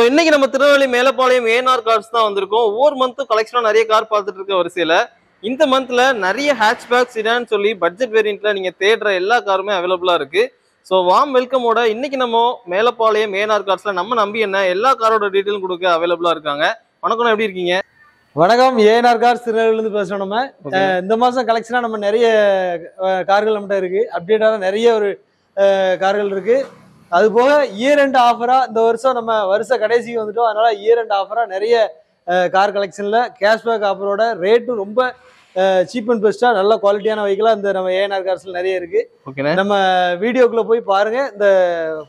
இன்னைக்கு நம்ம Tirunelveli Melapalayam ANR cars தான் வந்திருக்கோம். ஒவ்வொரு மந்த்தும் கலெக்ஷனா நிறைய கார் பார்த்துட்டு இருக்க வரிசையில இந்த மந்த்ல நிறைய ஹேட்ச்பேக் சிடான்னு சொல்லி பட்ஜெட் வேரியன்ட்ல நீங்க தேடுற எல்லா காருமே அவைலபிளா இருக்கு. ஸோ வார்ம் வெல்கமோட இன்னைக்கு நம்ம மேலப்பாளையம் ஏஎன்ஆர் கார்ஸ்ல நம்ம நம்பி என்ன எல்லா காரோட டீட்டெயிலும் கொடுக்க அவைலபிளா இருக்காங்க. வணக்கம், எப்படி இருக்கீங்க? வணக்கம், ஏஎன்ஆர் கார்ஸ் திருநெல்வேலியிலிருந்து பேசுறோம். நம்ம இந்த மாசம் கலெக்ஷனா நம்ம நிறைய கார்கள் நம்மகிட்ட இருக்கு. அப்டேட்டான நிறைய ஒரு கார்கள் இருக்கு. அது போக இயர் எண்ட் ஆஃபரா இந்த வருஷம் நம்ம வருஷ கடைசிக்கு வந்துட்டோம். அதனால இயர் எண்ட் ஆஃபரா நிறைய கார் கலெக்ஷன்ல கேஷ்பேக் ஆஃபரோட ரேட்டும் ரொம்ப சீப் அண்ட் பெஸ்டா நல்ல குவாலிட்டியான வெஹிக்கிளா இந்த நம்ம ஏஎன்ஆர் கார்ஸ்ல நிறைய இருக்கு. நம்ம வீடியோக்குள்ள போய் பாருங்க. இந்த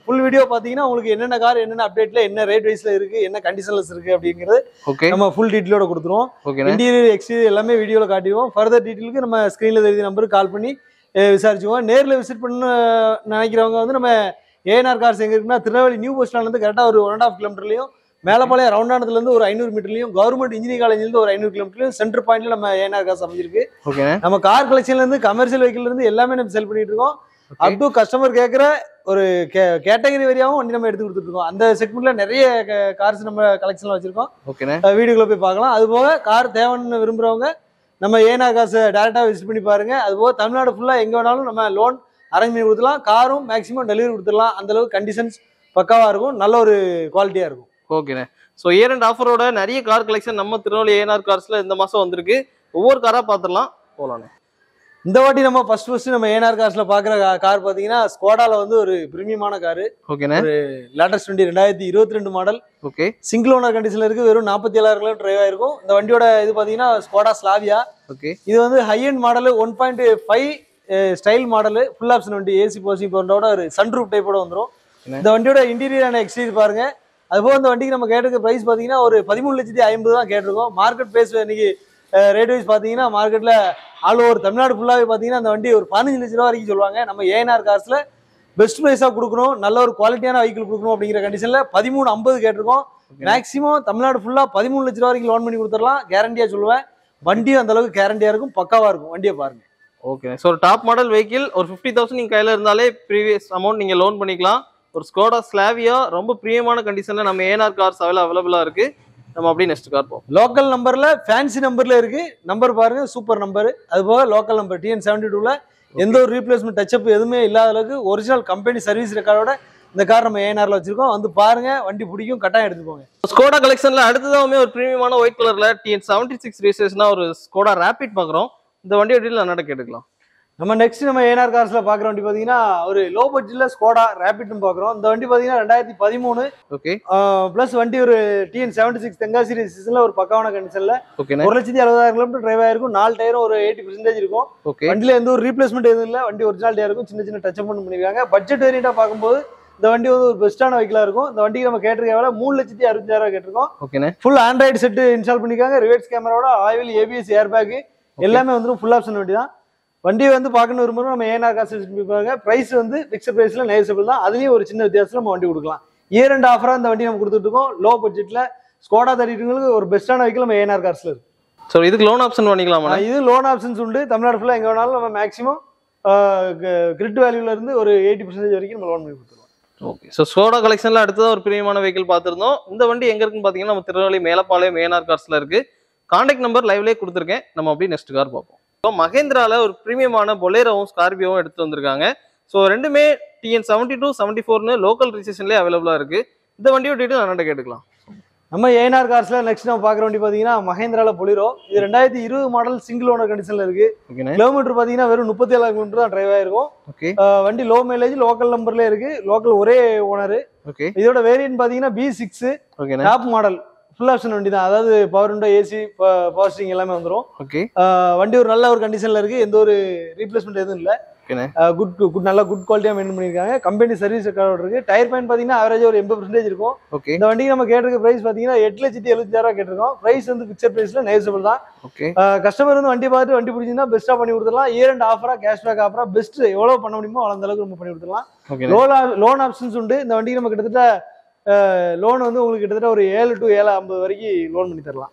ஃபுல் வீடியோ பாத்தீங்கன்னா உங்களுக்கு என்னென்ன கார் என்னென்ன அப்டேட்ல என்ன ரேட் வைஸ்ல இருக்கு என்ன கண்டிஷன்ல இருக்கு அப்படிங்கிறது நம்ம ஃபுல் டீட்டெயிலோட கொடுத்துருவோம். இன்டீரியர் எக்ஸ்டீரியர் எல்லாமே வீடியோல காட்டிடுவோம். ஃபர்தர் டீட்டெயிலுக்கு நம்ம ஸ்கிரீன்ல தெரிஞ்ச நம்பருக்கு கால் பண்ணி விசாரிச்சுவோம். நேரில் விசிட் பண்ண நினைக்கிறவங்க வந்து நம்ம ஏஎன்ஆர் கார்ஸ் எங்க இருக்குன்னா திருநெல்வேலி நியூ பஸ் ஸ்டாண்ட்ல இருந்து கரெக்டா ஒரு 1.5 கிலோமீட்டர்லயும், மேலப்பாளையம் ரவுண்டானதுல இருந்து ஒரு 500 மீட்டர்லயும், கவர்மெண்ட் இன்ஜினியரிங் காலேஜ்ல இருந்து ஒரு 500 கிலோமீட்டர்லயும் சென்டர் பாயிண்ட்ல நம்ம ஏஎன்ஆர் கார்ஸ் அமைஞ்சிருக்கு. நம்ம கார் கலெக்ஷன்ல இருந்து கமர்ஷியல் வெஹிக்கிள் இருந்து எல்லாமே நம்ம செல் பண்ணிட்டு இருக்கோம். அப் டு கஸ்டமர் கேட்கிற ஒரு கேட்டகரி வரையாவும் வண்டி நம்ம எடுத்து கொடுத்துட்டு இருக்கோம். அந்த செக்மெண்ட்ல நிறைய கார்ஸ் நம்ம கலெக்ஷன்ல வச்சிருக்கோம். வீடியோக்குள்ள போய் பார்க்கலாம். அது போக கார் தேவைன்னு விரும்புறவங்க நம்ம ஏஎன்ஆர் கார்ஸ் டைரக்டா விசிட் பண்ணி பாருங்க. அது போக தமிழ்நாடு ஃபுல்லா எங்க வேணாலும் நம்ம லோன் அரேஞ்ச் பண்ணி கொடுத்துலாம். காரும் மேக்ஸிமம் டெலிவரி கொடுத்துடலாம். அந்த அளவுக்கு கண்டிஷன்ஸ் பக்காவா இருக்கும், நல்ல ஒரு குவாலிட்டியா இருக்கும். ஓகேண்ணே. ஸோ இயர் அண்ட் ஆஃபரோட நிறைய கார் கலெக்ஷன் நம்ம திருநெல்வேலி ஏஎன்ஆர் கார்ஸ்ல இந்த மாசம் வந்திருக்கு. ஒவ்வொரு காரா பார்த்துடலாம், போலாண்ணே. இந்த வாட்டி நம்ம ஃபர்ஸ்ட் நம்ம ஏஎன்ஆர் கார்ஸ்ல பாக்குற கார் பாத்தீங்கன்னா ஸ்கோடால வந்து ஒரு பிரீமியமான காரு. ஓகேண்ணே. ஒரு லேட்டஸ்ட் வண்டி 2022 மாடல். ஓகே. சிங்கிள் ஓனர் கண்டிஷன்ல இருக்கு. வெறும் 47,000 கிலோமீட்டர் டிரைவ் ஆயிருக்கும். இந்த வண்டியோட இது பாத்தீங்கன்னா ஸ்கோடா ஸ்லாவியா. ஓகே. இது வந்து high end model 1.5 style model, full option வண்டி, ஏசி போசிங் போன்றோட ஒரு சன்ரூப் டைப்போட வந்துடும். இந்த வண்டியோட இன்டீரியர் அண்ட் எக்ஸ்டீரியர் பாருங்க. அதுபோக இந்த வண்டிக்கு நம்ம கேட்டிருக்க பிரைஸ் பாத்தீங்கன்னா ஒரு 13,50,000 தான் கேட்டிருக்கோம். மார்க்கெட் பிரைஸ் இன்னைக்கு ரேட் வைஸ் பாத்தீங்கன்னா மார்க்கெட்ல ஆல் ஓவர் தமிழ்நாடு ஃபுல்லாவே பாத்தீங்கன்னா அந்த வண்டி ஒரு 15 லட்ச ரூபா வரைக்கும் சொல்லுவாங்க. நம்ம ஏஎன்ஆர் கார்ஸ்ல பெஸ்ட் பிரைஸா கொடுக்கணும், நல்ல ஒரு குவாலிட்டியான வெஹிக்கிள் கொடுக்கணும் அப்படிங்கிற கண்டிஷன்ல 13,50 கேட்டிருக்கோம். மேக்ஸிமம் தமிழ்நாடு ஃபுல்லா 13 லட்ச ரூபா வரைக்கும் லோன் பண்ணி கொடுத்துடலாம். கேரண்டியா சொல்லுவேன். வண்டியும் அந்த அளவுக்கு கேரண்டியா இருக்கும், பக்காவா இருக்கும். வண்டியை பாருங்க. ஓகே. ஸோ ஒரு டாப் மாடல் வெஹிக்கிள் ஒரு 50,000 நீங்கள் கையில் இருந்தாலே ப்ரீவியஸ் அமௌண்ட் நீங்கள் லோன் பண்ணிக்கலாம். ஒரு ஸ்கோடா ஸ்லாவியா ரொம்ப பிரியமான கண்டிஷனில் நம்ம ஏஎன்ஆர் கார்ஸ் அவைலபிளாக இருக்குது. நம்ம அப்படியே நெக்ஸ்ட் கார் போவோம். லோக்கல் நம்பரில் ஃபேன்சி நம்பரில் இருக்குது. நம்பர் பாருங்கள், சூப்பர் நம்பர். அது போக லோக்கல் நம்பர் TN72ல எந்த ஒரு ரீப்ளேஸ்மெண்ட் டச்சப் எதுவுமே இல்லாத அளவுக்கு ஒரிஜினல் கம்பெனி சர்வீஸ் ரெக்கார்டோட இந்த கார் நம்ம ஏஎன்ஆர்ல வச்சிருக்கோம். வந்து பாருங்க, வண்டி பிடிக்கும், கட்டாயம் எடுத்துக்கோங்க. ஸ்கோடா கலெக்ஷனில் அடுத்ததாகவே ஒரு பிரீமியமான ஒயிட் கலரில் TN76 ரெஜிஸ்ட்ரேஷனா ஒரு ஸ்கோடா ரேபிட் பார்க்குறோம். இந்த வண்டியோட டீட்டெயில் என்னடா கேட்டுக்கலாம். நம்ம நெக்ஸ்ட் நம்ம ஏஎன்ஆர் கார்ஸ்ல பாக்குற வண்டி பாத்தீங்கன்னா ஒரு லோ பட்ஜெட்ல ஸ்கோடா ரேபிட்னு பாக்குறோம். இந்த வண்டி பாத்தீங்கன்னா 2013. ஓகே. பிளஸ் வண்டி ஒரு TN76 தென்காசி ரெஜிஸ்ட்ரேஷன்ல ஒரு பக்காவான கண்டிஷன்ல. ஓகே. 1,60,000 கிலோமீட்டர் டிரைவ் ஆயிருக்கும். 4 டயரும் ஒரு 80% இருக்கும். ஓகே. வண்டியில எந்த ஒரு ரீப்ளேஸ்மெண்ட் எதுவும் இல்லை. வண்டி ஒரிஜினாலிட்டியா இருக்கும். சின்ன சின்ன டச் அப் பண்ணிருக்காங்க. பட்ஜெட் வேரியண்டா பார்க்கும்போது இந்த வண்டி வந்து ஒரு பெஸ்டான வெஹிக்கிளா இருக்கும். இந்த வண்டிக்கு நம்ம கேட்டிருக்க வேலை 3,60,000 கேட்டிருக்கோம். Okay. Full Android set install பண்ணிருக்காங்க. ரிவர்ஸ் கேமராவோட ஆயில், ABS, ஏர் பேக் எல்லாமே வந்துடும். ஃபுல் ஆப்ஷன் வண்டி தான். வண்டியை வந்து பார்க்கணும் விரும்புறோம் நம்ம ஏஎன்ஆர் கார்ஸ் பாருங்க. பிரைஸ் வந்து பிக்சர் பிரைஸ்ல நெகோஷியபிள் தான். அதுலயும் ஒரு சின்ன வித்தியாசத்துல நம்ம வண்டி கொடுக்கலாம். இயர் அண்ட் ஆஃபரா இந்த வண்டி நம்ம கொடுத்துட்டு இருக்கோம். லோ பட்ஜெட்ல ஸ்கோடா 32 ஒரு பெஸ்டான வெஹிக்கிள் நம்ம ஏஎன்ஆர் கார்ஸ்ல இருக்கு. ஸோ இதுக்கு லோன் ஆப்ஷன் பண்ணிக்கலாமா? இது லோன் ஆப்ஷன்ஸ் உண்டு. தமிழ்நாடு ஃபுல்லா எங்க வேணாலும் நம்ம மேக்ஸிமம் கிரிட் வேல்யூல இருந்து ஒரு 80% வரைக்கும் நம்ம லோன் பண்ணி கொடுத்துருவோம். ஓகே. ஸோ ஸ்கோடா கலெக்ஷன்ல அடுத்ததான் ஒரு பிரியமான வெஹிக்கிள் பார்த்துருந்தோம். இந்த வண்டி எங்க இருக்குன்னு பாத்தீங்கன்னா நம்ம திருநெல்வேலி மேலப்பாளையம் ஏஎன்ஆர் கார்ஸ்ல இருக்கு. கான்டாக்ட் நம்பர் லைவ்லேயே கொடுத்துருக்கேன். நம்ம அப்படியே நெக்ஸ்ட் கார் பார்ப்போம். மகேந்திரால ஒரு பிரீமியமான பொலேரோவும் ஸ்கார்பியோவும் எடுத்து வந்திருக்காங்க. ஸோ ரெண்டுமே TN72, 74 லோக்கல் ரிஜிஸ்ட்ரேஷன்லேயே அவைலபிளா இருக்கு. இந்த வண்டியோட டீட்டெயில் என்னென்ன கேட்டுக்கலாம். நம்ம ஏஎன்ஆர் கார்ஸ்ல நெக்ஸ்ட் நம்ம பாக்குற வண்டி பாத்தீங்கன்னா மகேந்திரால பொலிரோ. இது 2020 மாடல் சிங்கிள் ஓனர் கண்டிஷன்ல இருக்கு. கிலோமீட்டர் பாத்தீங்கன்னா வெறும் 37,000 கிலோமீட்டர் தான் டிரைவ் ஆயிருக்கும். வண்டி லோ மைலேஜ், லோக்கல் நம்பர்ல இருக்கு. லோக்கல் ஒரே ஓனர். இதோட வேரியன்ட் பாத்தீங்கன்னா B6 top model. Full option வண்டி தான். அதாவது power window, AC, power steering எல்லாமே வந்துடும். வண்டி ஒரு நல்ல ஒரு கண்டிஷன்ல இருக்கு. எந்த ஒரு ரீப்ளேஸ்மெண்ட் எதுவும் இல்ல. நல்ல குட் குவாலிட்டியா மெயின்டைன் பண்ணிருக்காங்க. கம்பெனி சர்வீஸ் ரெக்கார்ட் இருக்கு. டயர் பாயிண்ட் பாத்தீங்கன்னா ஆவரேஜ் ஒரு 80% இருக்கும். இந்த வண்டிக்கு நம்ம கேட்டிருக்க பிரைஸ் பாத்தீங்கன்னா 8,70,000 கேட்டிருக்கோம். பிரைஸ் வந்து பிக்சர் பிரைஸ்ல நெகோஷியபிள் தான். கஸ்டமர் வந்து வண்டி பார்த்து வண்டி பிடிச்சிருந்தா பெஸ்டா பண்ணி கொடுத்துடலாம். இயர் அண்ட் ஆஃபரா, கேஷ்பேக் ஆஃபரா பெஸ்ட் எவ்வளவு பண்ண முடியுமோ அந்த அளவுக்கு நம்ம பண்ணி கொடுத்துடலாம். லோன் ஆப்ஷன்ஸ் உண்டு. இந்த வண்டிக்கு நம்ம கிட்டத்தட்ட லோன் வந்து உங்களுக்கு கிட்டத்தட்ட ஒரு 7 to 7.50 வரைக்கும் லோன் பண்ணி தரலாம்.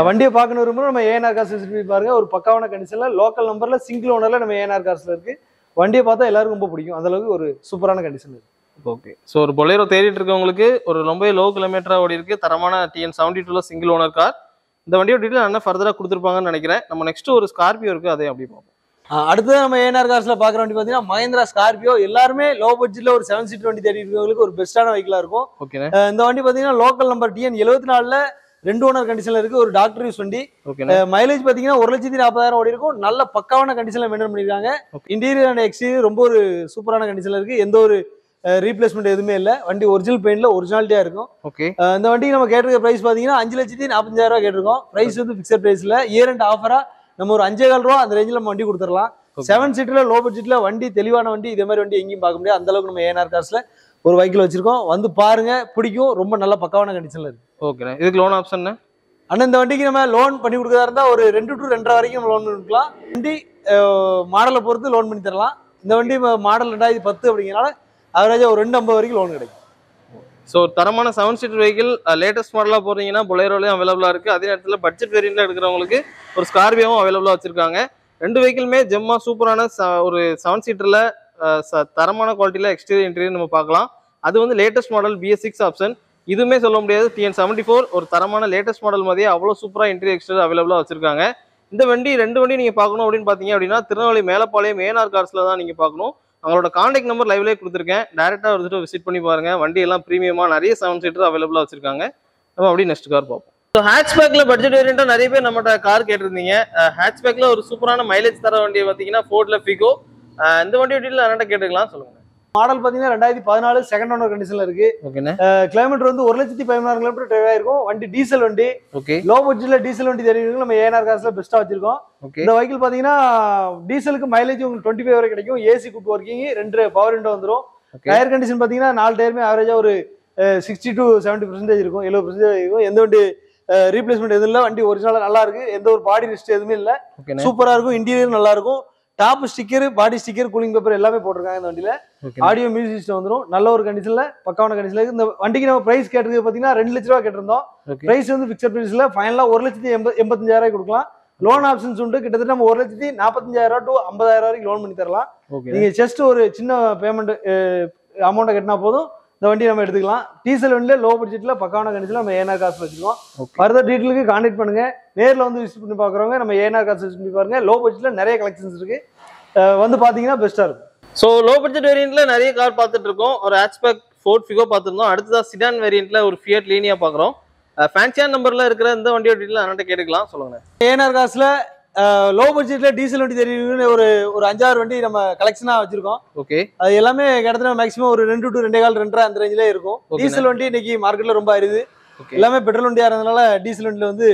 வண்டியை பார்க்கணும் விரும்புறோம் நம்ம ஏஎன்ஆர் கார்ஸ் பாருங்க. ஒரு பக்காவான கண்டிஷன்ல லோக்கல் நம்பர்ல சிங்கிள் ஓனர்ல நம்ம ஏஎன்ஆர் கார்ஸ்ல இருக்கு. வண்டியை பார்த்தா எல்லாருக்கும் ரொம்ப பிடிக்கும். அந்த அளவுக்கு ஒரு சூப்பரான கண்டிஷன் இருக்கு. ஓகே. ஸோ ஒரு பொலேரோ தேடிட்டு இருக்கவங்களுக்கு ஒரு ரொம்ப லோ கிலோமீட்டரா ஓடி இருக்கு, தரமான TN72 சிங்கிள் ஓனர் கார். இந்த வண்டியோட டீட்டெயில் என்ன ஃபர்தரா கொடுத்துருப்பாங்கன்னு நினைக்கிறேன். நம்ம நெக்ஸ்ட் ஒரு ஸ்கார்பியோ இருக்கு, அதே அப்படி பார்ப்போம். அடுத்தது நம்ம ஏஎன்ஆர் கார்ஸ்ல பாக்குற வண்டி பாத்தீங்கன்னா மஹேந்திரா ஸ்கார்பியோ. எல்லாருமே லோ பட்ஜெட்ல ஒரு 7 சீட் வண்டி தேடி இருக்கவங்களுக்கு ஒரு பெஸ்டான வெஹிக்கிளா இருக்கும். ஓகேண்ணே. இந்த வண்டி பாத்தீங்கன்னா லோக்கல் நம்பர் TN74ல 2 ஓனர் கண்டிஷன்ல இருக்கு. ஒரு டாக்டர் யூஸ் வண்டி. ஓகேண்ணே. மைலேஜ் பாத்தீங்கன்னா 1,40,000 ஓடி இருக்கும். நல்ல பக்காவான கண்டிஷன்ல மெயின்டைன் பண்ணிருக்காங்க. இன்டீரியர் அண்ட் எக்ஸ்டீரியர் ரொம்ப ஒரு சூப்பரான கண்டிஷன்ல இருக்கு. எந்த ஒரு ரீப்ளேஸ்மெண்ட் எதுவுமே இல்ல. வண்டி ஒரிஜினல் பெயிண்ட்ல ஒரிஜினாலிட்டியா இருக்கும். ஓகே. இந்த வண்டிக்கு நம்ம கேட்டிருக்க பிரைஸ் பாத்தீங்கன்னா 5,45,000 கேட்டிருக்கோம். பிரைஸ் வந்து பிக்சட் பிரைஸ்ல இயர் அண்ட் ஆஃபரா நம்ம ஒரு 5,400 ரூபா அந்த ரேஞ்சில் நம்ம வண்டி கொடுத்துடலாம். 7 சீட்ல லோ பட்ஜெட்ல வண்டி, தெளிவான வண்டி. இதே மாதிரி வண்டி எங்கேயும் பார்க்க முடியாது. அந்த அளவுக்கு நம்ம ஏஎன்ஆர் கார்ஸ்ல ஒரு வெஹிக்கிள் வச்சிருக்கோம். வந்து பாருங்க, பிடிக்கும். ரொம்ப நல்ல பக்காவான கண்டிஷன்ல இருக்கு. ஓகே. இதுக்கு லோன் ஆப்ஷன் அண்ணா இந்த வண்டிக்கு நம்ம லோன் பண்ணி கொடுக்கறதா இருந்தா ஒரு 2 to 2.5 வரைக்கும் நம்ம லோன் பண்ணிக்கலாம். வண்டி மாடலை பொறுத்து லோன் பண்ணி தரலாம். இந்த வண்டி மாடல் 2010 அப்படிங்கிறனால அவரேஜா ஒரு 250 வரைக்கும் லோன் கிடைக்கும். ஸோ தரமான 7 சீட்டர் வெஹிக்கிள் லேட்டஸ்ட் மாடலாக போறீங்கன்னா பொலேரோலையும் அவைலபிளாக இருக்குது. அதே நேரத்தில் பட்ஜெட் வேரியண்ட்ல எடுக்கிறவங்களுக்கு ஒரு ஸ்கார்பியோவும் அவைலபிளாக வச்சிருக்காங்க. ரெண்டு வெஹிக்கிளுமே ஜெம்மா சூப்பரான ஒரு 7 சீட்டரில் தரமான குவாலிட்டியில் எக்ஸ்டீரியர் இன்டீரியர் நம்ம பார்க்கலாம். அது வந்து லேட்டஸ்ட் மாடல் BS6 ஆப்ஷன். இதுவுமே சொல்ல முடியாது. TN74 ஒரு தரமான லேட்டஸ்ட் மாடல் மாதிரியே அவ்வளோ சூப்பராக இன்டீரியர் எக்ஸ்டீரியர் அவைலபிளாக வச்சிருக்காங்க. இந்த வண்டி ரெண்டு வண்டி நீங்கள் பார்க்கணும் அப்படின்னு பார்த்தீங்க அப்படின்னா திருநெல்வேலி மேலப்பாளையம் ஏஎன்ஆர் கார்ஸில் தான் நீங்கள் பார்க்கணும். அவங்களோட கான்டாக்ட் நம்பர் லைவ்லேயே கொடுத்துருக்கேன். டேரெக்டாக வந்துட்டு விசிட் பண்ணி பாருங்க. வண்டி எல்லாம் ப்ரீமியமாக நிறைய 7 சீட்டர் அவைலபிளாக வச்சிருக்காங்க. நம்ம அப்படியே நெக்ஸ்ட் கார் பார்ப்போம். ஸோ ஹேட்ச்பேக்ல பட்ஜெட் வேரியண்ட்டாக நிறைய பேர் நம்மகிட்ட கார் கேட்டிருந்தீங்க. ஹேட்ச்பேக்ல ஒரு சூப்பரான மைலேஜ் தர வண்டியை பார்த்தீங்கன்னா ஃபோர்ட்ல ஃபிகோ. இந்த வண்டி டீட்டெயில் என்னட்ட கேட்டுக்கலாம், சொல்லுங்க. மாடல் பாத்தீங்கன்னா 2014 செகண்ட் ஓனர் கண்டிஷன்ல இருக்கு. ஓகேண்ணே. கிலோமீட்டர் வந்து 1,13,000 கிலோமீட்டர் டிரைவ் ஆயிருக்கும். வண்டி டீசல் வண்டி. ஓகே. லோ பட்ஜெட்ல டீசல் வண்டி தெரியும். நம்ம ஏஎன்ஆர் கார்ஸ்ல பெஸ்டா வச்சிருக்கோம். இந்த வெஹிக்கிள் பாத்தீங்கன்னா டீசலுக்கு மைலேஜ் உங்களுக்கு 25 வரை கிடைக்கும். AC good working, 2 power window வந்துடும். டயர் கண்டிஷன் பாத்தீங்கன்னா 4 டயருமே ஆவரேஜா ஒரு 60 to 70% இருக்கும். 70% இருக்கும். எந்த வண்டி ரீப்ளேஸ்மெண்ட் எதுவும் இல்லை. வண்டி ஒரிஜினலா நல்லா இருக்கு. எந்த ஒரு பாடி ரெஸ்ட் எதுவுமே இல்லை. சூப்பரா இருக்கும். இன்டீரியர் நல்லா இருக்கும். டாப் ஸ்டிக்கர், பாடி ஸ்டிக்கர், கூலிங் பேப்பர் எல்லாமே போட்டிருக்காங்க இந்த வண்டியில. ஆடியோ மியூசிக் சிஸ்டம் வந்துடும். நல்ல ஒரு கண்டிஷன்ல பக்காவான கண்டிஷன்ல இருக்கு. இந்த வண்டிக்கு நம்ம பிரைஸ் கேட்டது பாத்தீங்கன்னா 2 லட்ச ரூபா கேட்டிருந்தோம். பிரைஸ் வந்து பிக்சர் பிரைஸ்ல ஃபைனலா 1,85,000 கொடுக்கலாம். லோன் ஆப்ஷன்ஸ் உண்டு. கிட்டத்தட்ட நம்ம 1,45,000 to 50,000 வரைக்கும் லோன் பண்ணி தரலாம். நீங்க ஜஸ்ட் ஒரு சின்ன பேமெண்ட் அமௌண்ட்டை கட்டினா போதும். இந்த வண்டி நம்ம எடுத்துக்கலாம். டீசல் வண்டியில லோ பட்ஜெட்ல பக்காவான கண்டிஷன்ல நம்ம ஏஎன்ஆர் கார்ஸ் வச்சிருக்கோம். ஃபர்தர் டீட்டெயிலுக்கு கான்டாக்ட் பண்ணுங்க. நேரில் வந்து விசிட் பண்ணி பாக்குறவங்க நம்ம ஏஎன்ஆர் கார்ஸ் விசிட் பண்ணி பாருங்க. லோ பட்ஜெட்ல நிறைய கலெக்ஷன்ஸ் இருக்கு. வந்து பாத்தீங்கன்னா பெஸ்டா இருக்கும். ஸோ லோ பட்ஜெட் வேரியண்ட்ல நிறைய கார் பார்த்துட்டு இருக்கோம். ஒரு ஹேட்ச்பேக் ஃபோர்ட் ஃபிகோ பார்த்துருந்தோம். அடுத்ததா சிடான் வேரியண்ட்ல ஒரு ஃபியட் லீனியா பார்க்குறோம். ஃபேன்சியான நம்பர்ல இருக்கிற இந்த வண்டியோட டீட்டெயில் என்னட்ட கேட்டுக்கலாம், சொல்லுங்க. ஏஎன்ஆர் கார்ஸ்ல லோ பட்ஜெட்ல டீசல் வண்டி தெரியும். ஒரு 5-6 வண்டி நம்ம கலெக்ஷனா வச்சிருக்கோம். ஓகே. அது எல்லாமே கிட்டத்தட்ட மேக்ஸிமம் ஒரு 2 to 2.25 2.5 அந்த ரேஞ்சிலே இருக்கும். டீசல் வண்டி இன்னைக்கு மார்க்கெட்ல ரொம்ப அரிது. எல்லாமே பெட்ரோல் வண்டியா இருந்ததுனால டீசல் வண்டியில வந்து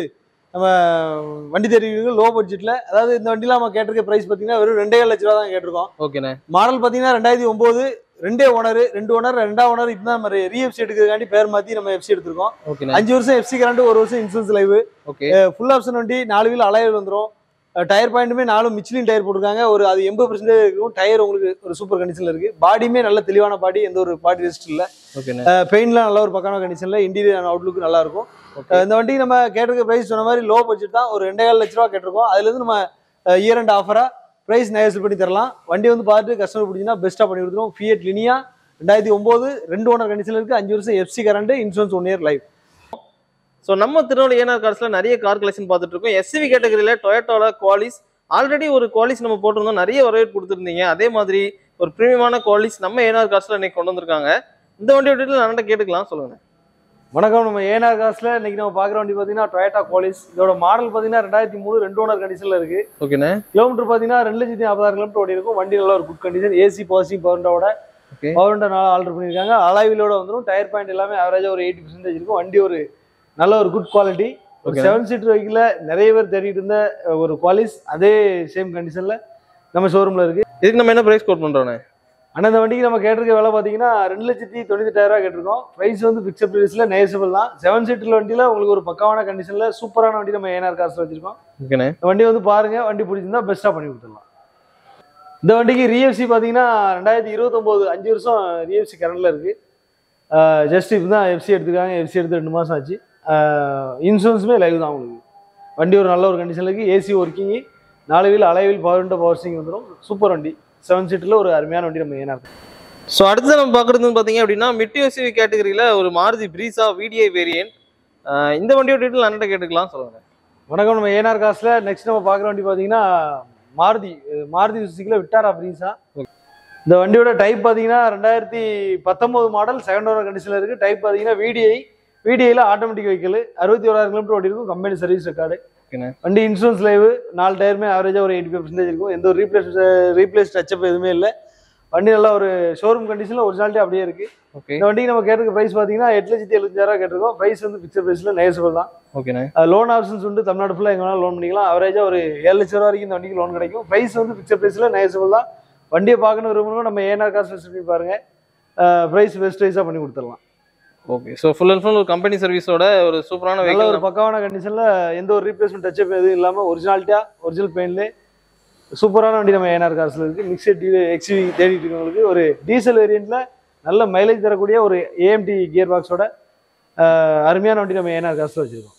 நம்ம வண்டி தெரியும் லோ பட்ஜெட்ல. அதாவது இந்த வண்டியில நம்ம கேட்டிருக்க பிரைஸ் பாத்தீங்கன்னா வெறும் 2.5 லட்ச ரூபா தான் கேட்டிருக்கோம். ஓகேண்ணே. மாடல் பாத்தீங்கன்னா 2009, 2 ஓனர், 2 ஓனர், 2ஆம் ஓனர். இப்பதான் நம்ம ரீஎஃப்சி எடுக்கிறதுக்காண்டி பேர் மாத்தி நம்ம எஃப்சி எடுத்திருக்கோம். 5 வருஷம் எஃப்சி கரண்ட், 1 வருஷம் இன்சூரன்ஸ் லைவ். ஃபுல் ஆப்ஷன் வண்டி. 4 வீல் அலாயில் வந்துடும். டயர் பாயிண்ட்டுமே 4 மிச்லின் டயர் போட்டிருக்காங்க. ஒரு அது 80% இருக்கும். டயர் உங்களுக்கு ஒரு சூப்பர் கண்டிஷன்ல இருக்கு. பாடியுமே நல்ல தெளிவான பாடி. எந்த ஒரு பாடி ரெஸ்ட் இல்ல. பெயின்லாம் நல்ல ஒரு பக்கான கண்டிஷன்ல. இன்டீரியர் அவுட்லுக் நல்லா இருக்கும். இந்த வண்டி நம்ம கேட்டிருக்க பிரைஸ் சொன்ன மாதிரி லோ பட்ஜெட் தான். ஒரு 2.5 லட்ச ரூபா கேட்டிருக்கோம். அதுல இருந்து நம்ம இயர் அண்ட் ஆஃபரா பிரைஸ் நெகோசியேட் பண்ணி தரலாம். வண்டி வந்து பார்த்துட்டு கஸ்டமர் பிடிச்சினா பெஸ்டா பண்ணி கொடுத்துருவோம். ஃபியட் லினியா 2009, 2 ஓனர் கண்டிஷன்ல இருக்கு. 5 வருஷம் FC current, insurance 1 year live. So நம்ம திருநெல்வேலி ஏஎன்ஆர் கார்ஸ்ல நிறைய கார் கலெக்ஷன் பார்த்துட்டு இருக்கோம். எஸ்யூவி கேட்டகரியில டொயோட்டோல குவாலிஸ் ஆல்ரெடி ஒரு குவாலிஸ் நம்ம போட்டிருந்தோம். நிறைய வரவேற்பு கொடுத்துருந்தீங்க. அதே மாதிரி ஒரு பிரீமியமான குவாலிஸ் நம்ம ஏஎன்ஆர் கார்ஸ்ல இன்னைக்கு கொண்டு வந்திருக்காங்க. இந்த வண்டியோட டீட்டெயில் என்னட்ட கேட்டுக்கலாம், சொல்லுங்க. வணக்கம். நம்ம ஏஎன்ஆர் கார்ஸ்ல இன்னைக்கு நம்ம பாக்குற வண்டி பாத்தீங்கன்னா டொயோட்டா குவாலிஸ். இதோட மாடல் பாத்தீங்கன்னா 2003 2 ஓனர் கண்டிஷன்ல இருக்கு. ஓகேண்ணே. கிலோமீட்டர் பாத்தீங்கன்னா 2,40,000 கிலோமீட்டர் ஓடி இருக்கும். வண்டி நல்ல ஒரு குட் கண்டிஷன். ஏசி பாசிங் பவர்ண்டோட ஆல்டர் பண்ணிருக்காங்க. அலாய்விலோட வந்துடும். டயர் பாயிண்ட் எல்லாமே ஆவரேஜா ஒரு 80% இருக்கும். வண்டி ஒரு நல்ல ஒரு குட் குவாலிட்டி. ஒரு 7 சீட்டர் வெஹிக்கிள்ல நிறைய பேர் தேடிட்டு இருந்த ஒரு குவாலிஸ் அதே சேம் கண்டிஷன்ல நம்ம ஷோரூம்ல இருக்கு. இதுக்கு நம்ம என்ன பிரைஸ் கோட் பண்றோம்? ஆனா இந்த வண்டிக்கு நம்ம கேட்டிருக்க விலை பாத்தீங்கன்னா 2,98,000 கேட்டிருக்கோம். பிரைஸ் வந்து பிக்சர் பிரைஸ்ல நெகோசியபிள் தான். 7 சீட்டர் வண்டியில உங்களுக்கு ஒரு பக்காவான கண்டிஷன்ல சூப்பரான வண்டி நம்ம ஏஎன்ஆர் கார்ஸ்ல வச்சிருக்கோம். வண்டி வந்து பாருங்க. வண்டி பிடிச்சிருந்தா பெஸ்டா பண்ணி கொடுத்துடலாம். இந்த வண்டிக்கு ரீஎஃப்சி பாத்தீங்கன்னா 2029 5 வருஷம் ரீஎஃப்சி கரண்ட்ல இருக்கு. ஜஸ்ட் இப்பதான் எஃப்சி எடுத்துக்காங்க. எஃப்சி எடுத்து 2 மாசம் ஆச்சு. இன்சூரன்ஸுமே லைவ் தான் உங்களுக்கு. வண்டி ஒரு நல்ல ஒரு கண்டிஷன்ல இருக்கு. AC working, 4 wheel alloy wheel, power window, power steering வந்துடும். சூப்பர் வண்டி. 7 சீட்டர்ல ஒரு அருமையான வண்டி நம்ம ஏஎன்ஆர். ஸோ அடுத்து நம்ம பார்க்குறது பார்த்தீங்க அப்படின்னா மிட் எஸ்யூவி கேட்டகரியில் ஒரு மாருதி பிரீசா VDI வேரியன்ட். இந்த வண்டியோட டீட்டெயில் அண்ணன் கேட்டுக்கலாம், சொல்லுங்க. வணக்கம். நம்ம ஏஎன்ஆர் கார்ஸ்ல நெக்ஸ்ட் நம்ம பார்க்குற வண்டி பார்த்தீங்கன்னா மாருதி சுசுக்கில விட்டாரா பிரீசா. இந்த வண்டியோட டைப் பார்த்தீங்கன்னா 2019 மாடல், செகண்ட் ஓனர் கண்டிஷனில் இருக்குது. டைப் பார்த்தீங்கன்னா VDIயில் ஆட்டோமேட்டிக் வெஹிக்கிள், 61,000 கிலோமீட்டர் ஓடி இருக்கும், கம்பெனி சர்வீஸ் ரெக்கார்டு. வண்டி இன்சூரன்ஸ் லைவ், 4 டயருமே ஆவரேஜாக ஒரு 85% இருக்கும். எந்த ஒரு ரீப்ளேஸ் டச்சப் எதுவுமே இல்லை. வண்டி நல்லா ஒரு ஷோரூம் கண்டிஷனில் ஒரிஜினாலிட்டி அப்படியே இருக்கு. இந்த வண்டிக்கு நம்ம கேட்டிருக்க பிரைஸ் பார்த்தீங்கன்னா 8,75,000 கேட்டிருக்கோம். பிரைஸ் வந்து பிக்சர் பிரைஸில் நெகோசியபிள் தான். ஓகேண்ணே. லோன் ஆப்ஷன்ஸ் உண்டு, தமிழ்நாடு ஃபுல்லாக எங்கே வேணாலும் லோன் பண்ணிக்கலாம். ஆவரேஜாக ஒரு 7 லட்சம் ரூபா வரைக்கும் இந்த வண்டிக்கு லோன் கிடைக்கும். பிரைஸ் வந்து பிக்சர் பிரைஸில் நெகோசியபிள் தான். வண்டியை பார்க்கணும் விரும்பணும், நம்ம ஏஎன்ஆர் கார்ஸ் விசிட் பண்ணி பாருங்க. பிரைஸ் பெஸ்ட் ப்ரைஸாக பண்ணி கொடுத்துடலாம். Okay. So full and full ஒரு கம்பெனி சர்வீஸோட ஒரு சூப்பரான நல்ல ஒரு பக்காவான கண்டிஷனில் எந்த ஒரு ரீப்ளேஸ்மெண்ட் டச்சப் எதுவும் இல்லாமல் ஒரிஜினல் பெயின்லேயே சூப்பரான வண்டி நம்ம ஏஎன்ஆர் கார்ஸ்ல இருக்கு. மிக்சட் எக்ஸ்யூவி தேடிட்டு இருக்கவங்களுக்கு ஒரு டீசல் வேரியன்ட்ல நல்ல மைலேஜ் தரக்கூடிய ஒரு AMT கியர் பாக்ஸோட அருமையான வண்டி நம்ம ஏஎன்ஆர் கார்ஸ்ல வச்சிருக்கோம்.